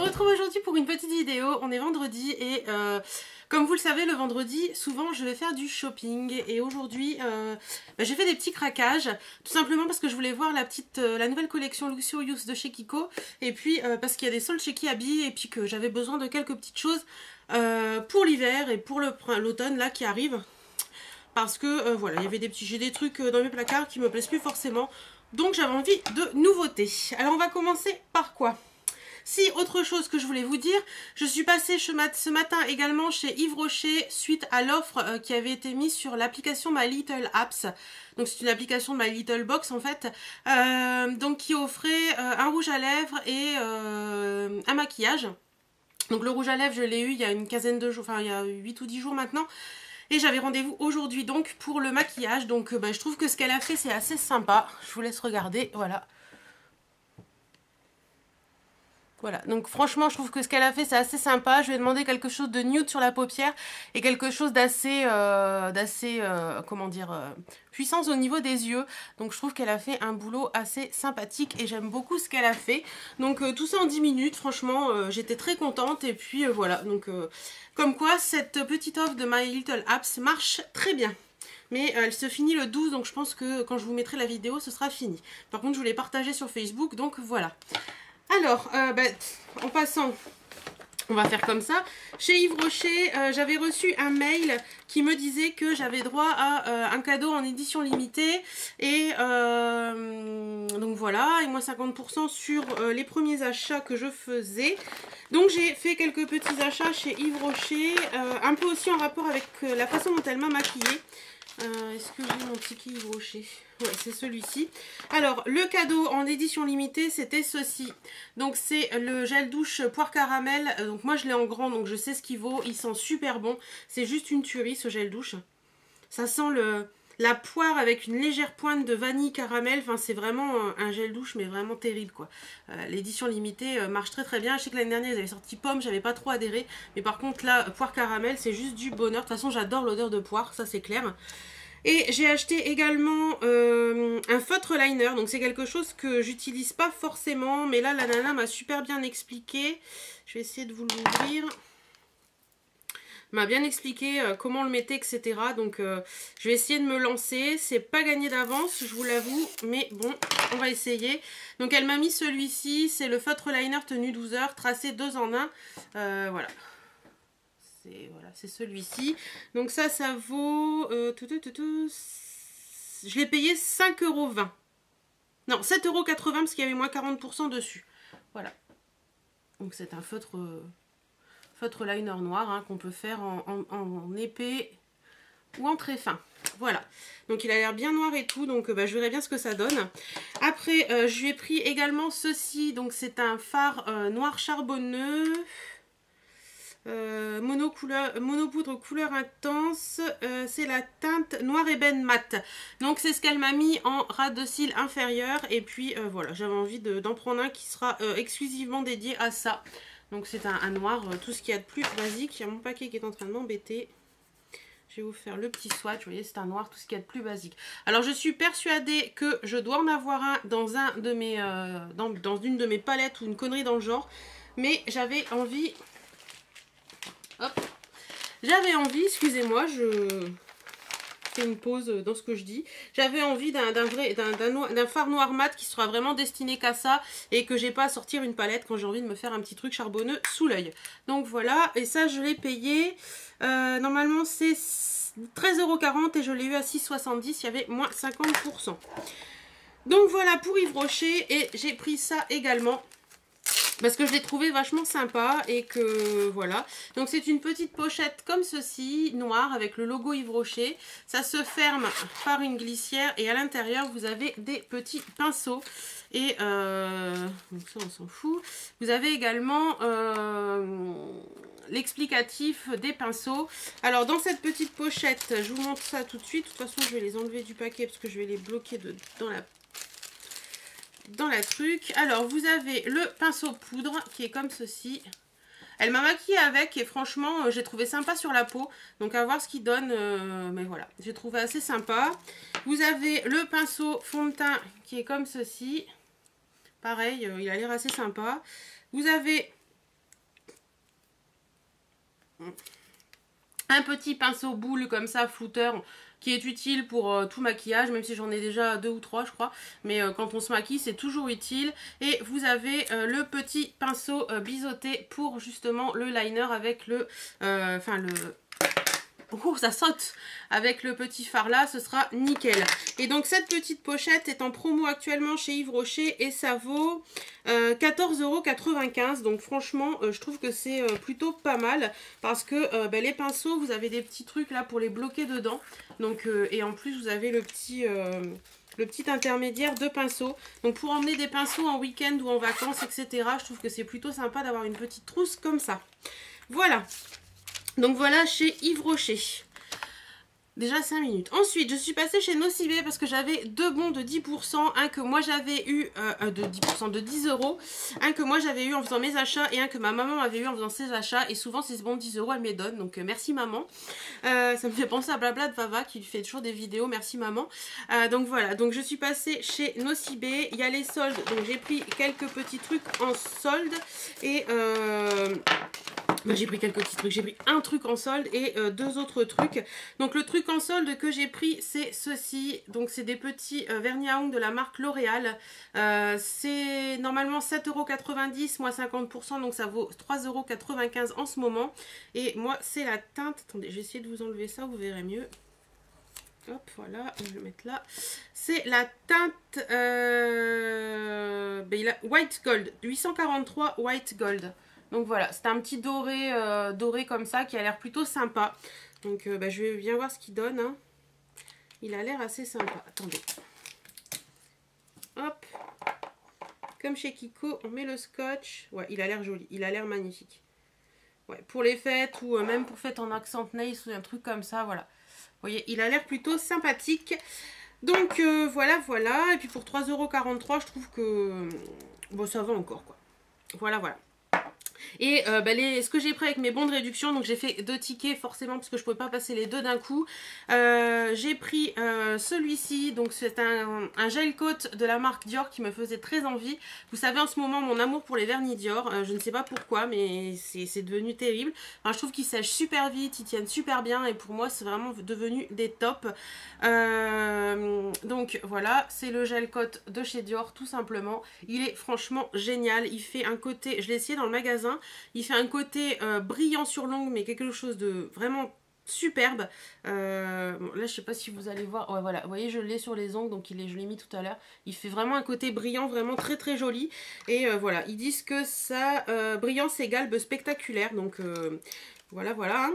retrouve aujourd'hui pour une petite vidéo. On est vendredi et comme vous le savez, le vendredi, souvent je vais faire du shopping. Et aujourd'hui, j'ai fait des petits craquages. Tout simplement parce que je voulais voir la nouvelle collection Luxio Youth de chez Kiko. Et puis parce qu'il y a des soldes chez Kiabi et puis que j'avais besoin de quelques petites choses pour l'hiver et pour l'automne là qui arrive. Parce que voilà, il y avait j'ai des trucs dans mes placards qui me plaisent plus forcément. Donc j'avais envie de nouveautés. Alors on va commencer par quoi? Si, autre chose que je voulais vous dire, je suis passée ce matin également chez Yves Rocher suite à l'offre qui avait été mise sur l'application My Little Apps. Donc c'est une application de My Little Box en fait, donc qui offrait un rouge à lèvres et un maquillage. Donc le rouge à lèvres je l'ai eu il y a une quinzaine de jours, enfin il y a 8 ou 10 jours maintenant. Et j'avais rendez-vous aujourd'hui donc pour le maquillage. Donc je trouve que ce qu'elle a fait c'est assez sympa. Je vous laisse regarder, voilà. Voilà, donc franchement je trouve que ce qu'elle a fait c'est assez sympa. Je lui ai demandé quelque chose de nude sur la paupière et quelque chose d'assez comment dire, puissance au niveau des yeux. Donc je trouve qu'elle a fait un boulot assez sympathique et j'aime beaucoup ce qu'elle a fait. Donc tout ça en 10 minutes, franchement j'étais très contente. Et puis voilà, donc comme quoi cette petite offre de My Little Apps marche très bien. Mais elle se finit le 12, donc je pense que quand je vous mettrai la vidéo ce sera fini. Par contre je voulais partager sur Facebook, donc voilà. Alors, en passant, on va faire comme ça. Chez Yves Rocher, j'avais reçu un mail qui me disait que j'avais droit à un cadeau en édition limitée. Et donc voilà, et moins 50% sur les premiers achats que je faisais. Donc j'ai fait quelques petits achats chez Yves Rocher, un peu aussi en rapport avec la façon dont elle m'a maquillée. Est-ce que j'ai mon ticket Yves Rocher? Ouais, c'est celui-ci. Alors, le cadeau en édition limitée, c'était ceci. Donc, c'est le gel douche poire caramel. Donc, moi, je l'ai en grand, donc je sais ce qu'il vaut. Il sent super bon. C'est juste une tuerie, ce gel douche. Ça sent la poire avec une légère pointe de vanille caramel. Enfin, c'est vraiment un gel douche, mais vraiment terrible, quoi. L'édition limitée marche très très bien. Je sais que l'année dernière, ils avaient sorti pomme, j'avais pas trop adhéré. Mais par contre, là, poire caramel, c'est juste du bonheur. De toute façon, j'adore l'odeur de poire, ça c'est clair. Et j'ai acheté également un feutre liner. Donc c'est quelque chose que j'utilise pas forcément. Mais là, la nana m'a super bien expliqué. Je vais essayer de vous l'ouvrir. M'a bien expliqué comment le mettre, etc. Donc je vais essayer de me lancer. C'est pas gagné d'avance, je vous l'avoue. Mais bon, on va essayer. Donc elle m'a mis celui-ci. C'est le feutre liner tenue 12 heures. Tracé 2 en 1. Voilà. Voilà, c'est celui-ci. Donc ça vaut... je l'ai payé 5,20 €. Non, 7,80 € parce qu'il y avait moins 40% dessus. Voilà. Donc c'est un feutre liner noir hein, qu'on peut faire en épais ou en très fin. Voilà. Donc il a l'air bien noir et tout. Donc je verrai bien ce que ça donne. Après, je lui ai pris également ceci. Donc c'est un fard noir charbonneux. Monopoudre couleur intense, c'est la teinte noir ébène mat. Donc c'est ce qu'elle m'a mis en ras de cils inférieur. Et puis voilà, j'avais envie d'en prendre un qui sera exclusivement dédié à ça. Donc c'est un noir, tout ce qu'il y a de plus basique. Il y a mon paquet qui est en train de m'embêter. Je vais vous faire le petit swatch, vous voyez c'est un noir, tout ce qu'il y a de plus basique. Alors je suis persuadée que je dois en avoir un dans un de mes, dans une de mes palettes ou une connerie dans le genre. Mais j'avais envie... Hop, j'avais envie, excusez-moi, je fais une pause dans ce que je dis. J'avais envie d'un fard noir mat qui sera vraiment destiné qu'à ça et que j'ai pas à sortir une palette quand j'ai envie de me faire un petit truc charbonneux sous l'œil. Donc voilà, et ça je l'ai payé, normalement c'est 13,40 € et je l'ai eu à 6,70 €, il y avait moins 50%. Donc voilà pour Yves Rocher et j'ai pris ça également. Parce que je l'ai trouvé vachement sympa et que voilà. Donc c'est une petite pochette comme ceci, noire avec le logo Yves Rocher. Ça se ferme par une glissière et à l'intérieur vous avez des petits pinceaux. Et donc ça on s'en fout. Vous avez également l'explicatif des pinceaux. Alors dans cette petite pochette, je vous montre ça tout de suite. De toute façon je vais les enlever du paquet parce que je vais les bloquer dans la truc. Alors vous avez le pinceau poudre qui est comme ceci. Elle m'a maquillée avec et franchement j'ai trouvé sympa sur la peau. Donc à voir ce qu'il donne. Mais voilà, j'ai trouvé assez sympa. Vous avez le pinceau fond de teint qui est comme ceci. Pareil, il a l'air assez sympa. Vous avez un petit pinceau boule comme ça, flouteur, qui est utile pour tout maquillage, même si j'en ai déjà 2 ou 3 je crois, mais quand on se maquille c'est toujours utile. Et vous avez le petit pinceau biseauté pour justement le liner avec le... Oh, ça saute! Avec le petit fard là, ce sera nickel. Et donc cette petite pochette est en promo actuellement chez Yves Rocher et ça vaut 14,95 €. Donc franchement, je trouve que c'est plutôt pas mal parce que les pinceaux, vous avez des petits trucs là pour les bloquer dedans. Donc, et en plus, vous avez le petit intermédiaire de pinceaux. Donc pour emmener des pinceaux en week-end ou en vacances, etc., je trouve que c'est plutôt sympa d'avoir une petite trousse comme ça. Voilà. Donc voilà chez Yves Rocher. Déjà 5 minutes. Ensuite, je suis passée chez Nocibé parce que j'avais 2 bons de 10%. Un que moi j'avais eu de 10%, de 10 €. Un que moi j'avais eu en faisant mes achats et un que ma maman avait eu en faisant ses achats. Et souvent, ces bons de 10 € elle me les donne. Donc merci maman. Ça me fait penser à Blabla de Vava qui fait toujours des vidéos. Merci maman. Donc voilà. Donc je suis passée chez Nocibé. Il y a les soldes. Donc j'ai pris quelques petits trucs en solde. Et... j'ai pris quelques petits trucs, j'ai pris un truc en solde et 2 autres trucs. Donc le truc en solde que j'ai pris c'est ceci, donc c'est des petits vernis à ongles de la marque L'Oréal. C'est normalement 7,90 € moins 50%, donc ça vaut 3,95 € en ce moment. Et moi c'est la teinte, attendez je vais essayer de vous enlever ça, vous verrez mieux. Hop, voilà, je vais le mettre là. C'est la teinte White Gold, 843 White Gold. Donc voilà, c'est un petit doré, doré comme ça qui a l'air plutôt sympa. Donc je vais bien voir ce qu'il donne. Hein. Il a l'air assez sympa. Attendez. Hop. Comme chez Kiko, on met le scotch. Ouais, il a l'air joli. Il a l'air magnifique. Ouais, pour les fêtes ou même pour fêtes en accent nails ou un truc comme ça, voilà. Vous voyez, il a l'air plutôt sympathique. Donc voilà, voilà. Et puis pour 3,43 €, je trouve que bon, ça va encore quoi. Voilà, voilà. Et ce que j'ai pris avec mes bons de réduction, donc j'ai fait 2 tickets forcément parce que je ne pouvais pas passer les 2 d'un coup. J'ai pris celui-ci, donc c'est un gel coat de la marque Dior qui me faisait très envie. Vous savez en ce moment mon amour pour les vernis Dior, je ne sais pas pourquoi mais c'est devenu terrible. Enfin, je trouve qu'ils sèchent super vite, ils tiennent super bien et pour moi c'est vraiment devenu des tops. Donc voilà, c'est le gel coat de chez Dior tout simplement. Il est franchement génial, il fait un côté, je l'ai essayé dans le magasin, il fait un côté brillant sur l'ongle mais quelque chose de vraiment superbe. Bon, là je sais pas si vous allez voir, ouais voilà, vous voyez je l'ai sur les ongles donc je l'ai mis tout à l'heure. Il fait vraiment un côté brillant, vraiment très très joli. Et voilà, ils disent que ça brillance égale spectaculaire, donc voilà voilà. Hein.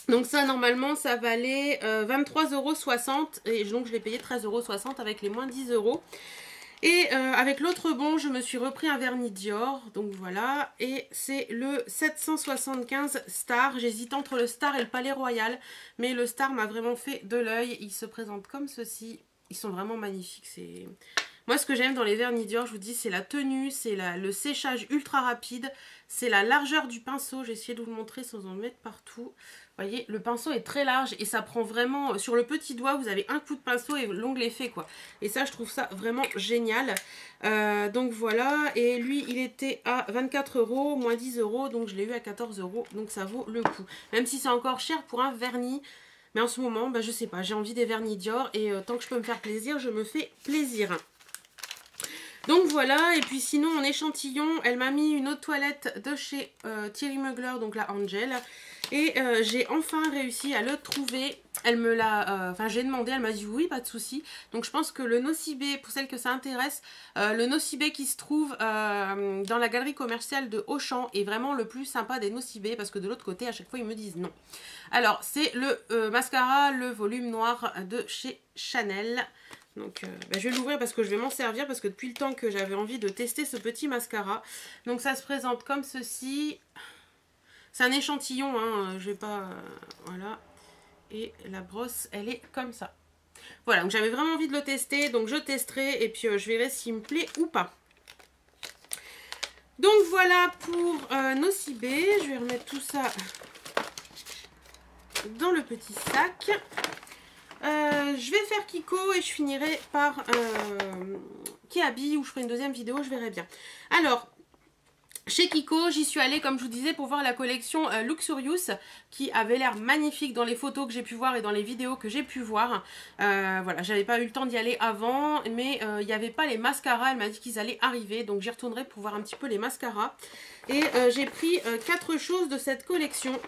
Donc ça normalement ça valait 23,60 € et donc je l'ai payé 13,60 € avec les moins 10 €. Et avec l'autre bon, je me suis repris un vernis Dior, donc voilà, et c'est le 775 Star. J'hésite entre le Star et le Palais Royal, mais le Star m'a vraiment fait de l'œil. Il se présente comme ceci, ils sont vraiment magnifiques. Moi ce que j'aime dans les vernis Dior, je vous dis, c'est la tenue, c'est le séchage ultra rapide, c'est la largeur du pinceau. J'ai essayé de vous le montrer sans en mettre partout. Vous voyez, le pinceau est très large et ça prend vraiment... Sur le petit doigt, vous avez un coup de pinceau et l'ongle est fait, quoi. Et ça, je trouve ça vraiment génial. Donc voilà, et lui, il était à 24 €, moins 10 €, donc je l'ai eu à 14 €, donc ça vaut le coup. Même si c'est encore cher pour un vernis, mais en ce moment, je sais pas, j'ai envie des vernis Dior et tant que je peux me faire plaisir, je me fais plaisir. Donc voilà, et puis sinon en échantillon, elle m'a mis une eau de toilette de chez Thierry Mugler, donc la Angel. Et j'ai enfin réussi à le trouver. Elle me l'a, j'ai demandé, elle m'a dit oui, pas de souci. Donc je pense que le Nocibé, pour celles que ça intéresse, le Nocibé qui se trouve dans la galerie commerciale de Auchan est vraiment le plus sympa des Nocibé, parce que de l'autre côté, à chaque fois, ils me disent non. Alors, c'est le mascara, le volume noir de chez Chanel. Donc je vais l'ouvrir parce que je vais m'en servir, parce que depuis le temps que j'avais envie de tester ce petit mascara. Donc ça se présente comme ceci. C'est un échantillon, hein, je vais pas... voilà. Et la brosse, elle est comme ça. Voilà, donc j'avais vraiment envie de le tester, donc je testerai et puis je verrai s'il me plaît ou pas. Donc voilà pour Nocibé. Je vais remettre tout ça dans le petit sac. Je vais faire Kiko et je finirai par Kiabi, où je ferai une deuxième vidéo, je verrai bien. Alors, Chez Kiko, j'y suis allée comme je vous disais pour voir la collection Luxurious qui avait l'air magnifique dans les photos que j'ai pu voir et dans les vidéos que j'ai pu voir. Voilà, j'avais pas eu le temps d'y aller avant, mais il n'y avait pas les mascaras, elle m'a dit qu'ils allaient arriver, donc j'y retournerai pour voir un petit peu les mascaras. Et j'ai pris 4 choses de cette collection.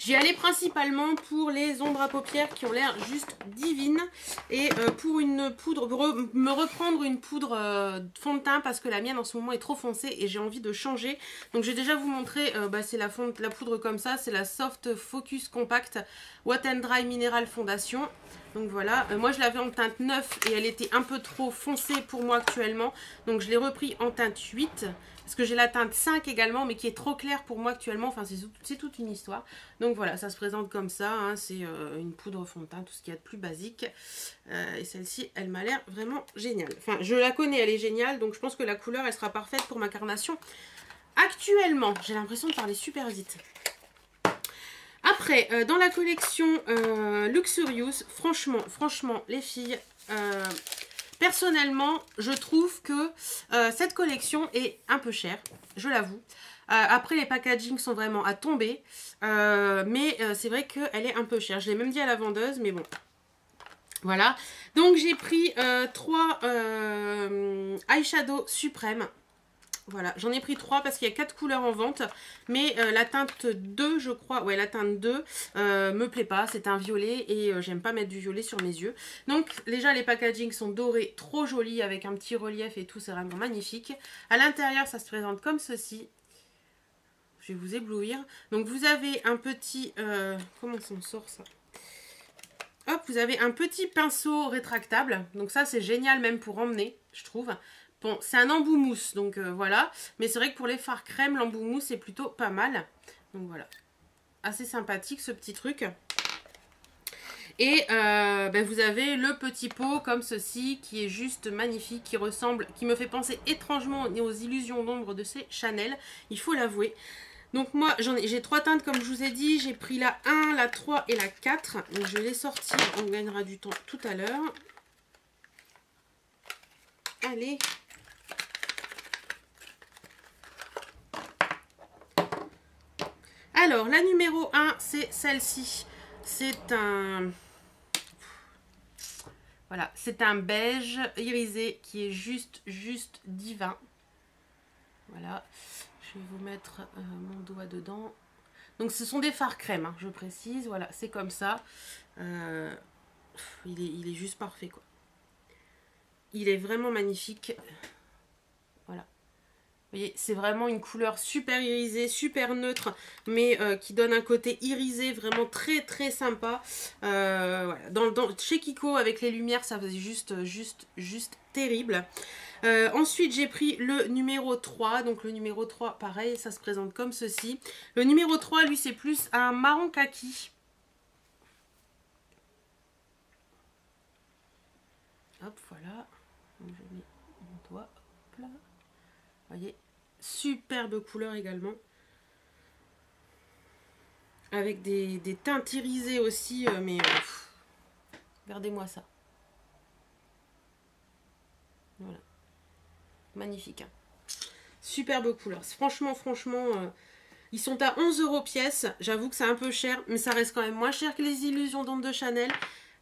J'y allais principalement pour les ombres à paupières qui ont l'air juste divines et pour une poudre, pour me reprendre une poudre fond de teint parce que la mienne en ce moment est trop foncée et j'ai envie de changer. Donc je vais déjà vous montrer, c'est la poudre comme ça, c'est la Soft Focus Compact Wet and Dry Mineral Fondation. Donc voilà, moi je l'avais en teinte 9 et elle était un peu trop foncée pour moi actuellement. Donc je l'ai repris en teinte 8. Parce que j'ai la teinte 5 également, mais qui est trop claire pour moi actuellement. Enfin, c'est toute une histoire. Donc voilà, ça se présente comme ça. Hein. C'est une poudre fond de teint, tout ce qu'il y a de plus basique. Et celle-ci, elle m'a l'air vraiment géniale. Enfin, je la connais, elle est géniale. Donc je pense que la couleur, elle sera parfaite pour ma carnation. Actuellement, j'ai l'impression de parler super vite. Après, dans la collection Luxurious, franchement, les filles... personnellement, je trouve que cette collection est un peu chère, je l'avoue. Après, les packagings sont vraiment à tomber, mais c'est vrai qu'elle est un peu chère. Je l'ai même dit à la vendeuse, mais bon. Voilà. Donc, j'ai pris 3 eyeshadows suprêmes. Voilà, j'en ai pris 3 parce qu'il y a 4 couleurs en vente. Mais la teinte 2, je crois, ouais, la teinte 2 me plaît pas. C'est un violet et j'aime pas mettre du violet sur mes yeux. Donc déjà les packagings sont dorés, trop jolis avec un petit relief et tout, c'est vraiment magnifique. À l'intérieur, ça se présente comme ceci. Je vais vous éblouir. Donc vous avez un petit... comment on sort ça ? Hop, vous avez un petit pinceau rétractable. Donc ça, c'est génial même pour emmener, je trouve. Bon, c'est un embout mousse, donc voilà. Mais c'est vrai que pour les fards crème, l'embout mousse est plutôt pas mal. Donc voilà. Assez sympathique ce petit truc. Et vous avez le petit pot comme ceci qui est juste magnifique, qui ressemble, qui me fait penser étrangement aux illusions d'ombre de ces Chanel. Il faut l'avouer. Donc moi, j'ai 3 teintes comme je vous ai dit. J'ai pris la 1, la 3 et la 4. Donc je vais les sortir, on gagnera du temps tout à l'heure. Allez. Alors, la numéro 1, c'est celle-ci. C'est un... Voilà, c'est un beige irisé qui est juste divin. Voilà, je vais vous mettre mon doigt dedans. Donc, ce sont des fards crème, hein, je précise. Voilà, c'est comme ça. Il est juste parfait, quoi. Il est vraiment magnifique. Voilà. Vous voyez, c'est vraiment une couleur super irisée, super neutre, mais qui donne un côté irisé vraiment très sympa. Voilà. Chez Kiko, avec les lumières, ça faisait juste terrible. Ensuite, j'ai pris le numéro 3. Donc le numéro 3, pareil, ça se présente comme ceci. Le numéro 3, lui, c'est plus un marron kaki. Hop, voilà. Donc, je mets mon doigt. Hop là. Voyez, superbe couleur également. Avec des teintes irisées aussi, mais regardez-moi ça. Voilà. Magnifique. Hein. Superbe couleur. Franchement, ils sont à 11 € pièce. J'avoue que c'est un peu cher, mais ça reste quand même moins cher que les illusions d'ombre de Chanel.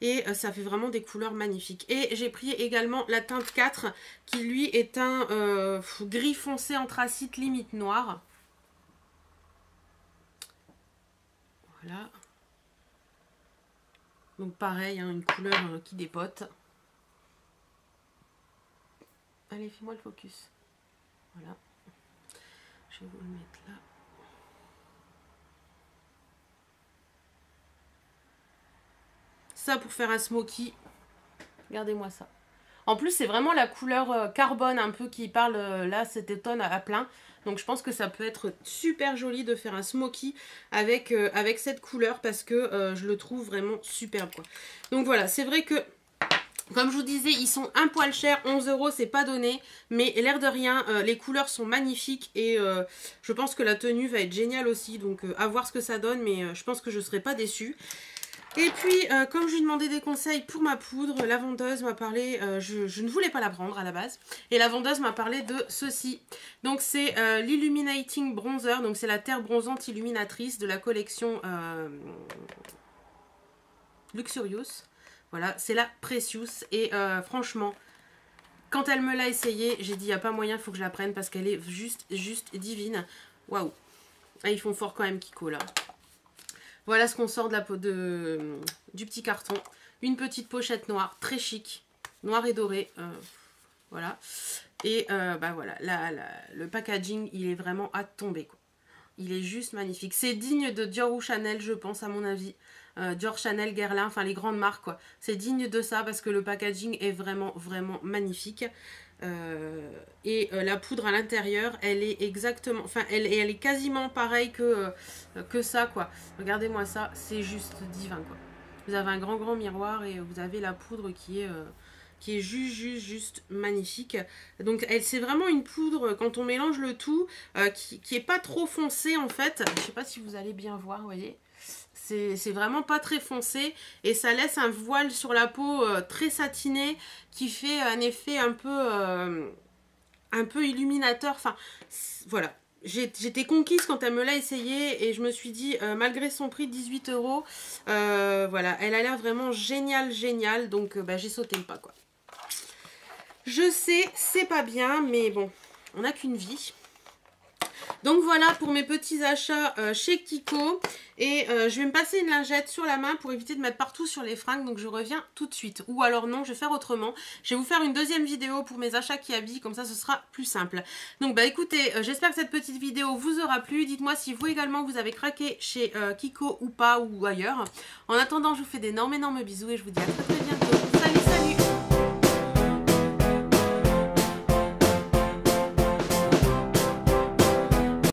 Et ça fait vraiment des couleurs magnifiques. Et j'ai pris également la teinte 4 qui lui est un gris foncé anthracite limite noir. Voilà. Donc pareil, hein, une couleur qui dépote. Allez, fais-moi le focus. Voilà. Je vais vous le mettre là. Ça pour faire un smoky. Regardez-moi ça. En plus, c'est vraiment la couleur carbone un peu qui parle là cet automne à plein. Donc je pense que ça peut être super joli de faire un smoky avec cette couleur parce que je le trouve vraiment superbe, quoi. Donc voilà, c'est vrai que comme je vous disais, ils sont un poil chers, 11 €, c'est pas donné, mais l'air de rien, les couleurs sont magnifiques et je pense que la tenue va être géniale aussi, donc à voir ce que ça donne, mais je pense que je serai pas déçue. Et puis, comme je lui demandais des conseils pour ma poudre, la vendeuse m'a parlé, je ne voulais pas la prendre à la base, et la vendeuse m'a parlé de ceci. Donc c'est l'Illuminating Bronzer, donc c'est la terre bronzante illuminatrice de la collection Luxurious. Voilà, c'est la Precious, et franchement, quand elle me l'a essayé, j'ai dit, il n'y a pas moyen, il faut que je la prenne, parce qu'elle est juste divine. Waouh. Ah, ils font fort quand même, Kiko, là. Voilà ce qu'on sort de la peau du petit carton. Une petite pochette noire, très chic. Noir et doré. Voilà. Et bah voilà, le packaging, il est vraiment à tomber, quoi. Il est juste magnifique. C'est digne de Dior ou Chanel, je pense, à mon avis. Dior, Chanel, Guerlain, enfin les grandes marques, quoi. C'est digne de ça parce que le packaging est vraiment magnifique. La poudre à l'intérieur, elle est exactement, enfin elle est quasiment pareille que ça, quoi. Regardez-moi ça, c'est juste divin, quoi. Vous avez un grand miroir et vous avez la poudre qui est juste magnifique. Donc c'est vraiment une poudre, quand on mélange le tout, qui est pas trop foncé en fait. Je sais pas si vous allez bien voir, vous voyez. C'est vraiment pas très foncé et ça laisse un voile sur la peau très satiné qui fait un effet un peu illuminateur. Enfin, voilà. J'étais conquise quand elle me l'a essayé et je me suis dit, malgré son prix de 18 €, voilà, elle a l'air vraiment géniale. Donc, bah, j'ai sauté le pas, quoi. Je sais, c'est pas bien, mais bon, on n'a qu'une vie. Donc voilà pour mes petits achats chez Kiko. Et je vais me passer une lingette sur la main pour éviter de mettre partout sur les fringues. Donc je reviens tout de suite. Ou alors non, je vais faire autrement. Je vais vous faire une deuxième vidéo pour mes achats qui habillent. Comme ça, ce sera plus simple. Donc bah écoutez, j'espère que cette petite vidéo vous aura plu. Dites-moi si vous également vous avez craqué chez Kiko ou pas ou ailleurs. En attendant, je vous fais d'énormes bisous et je vous dis à très bientôt.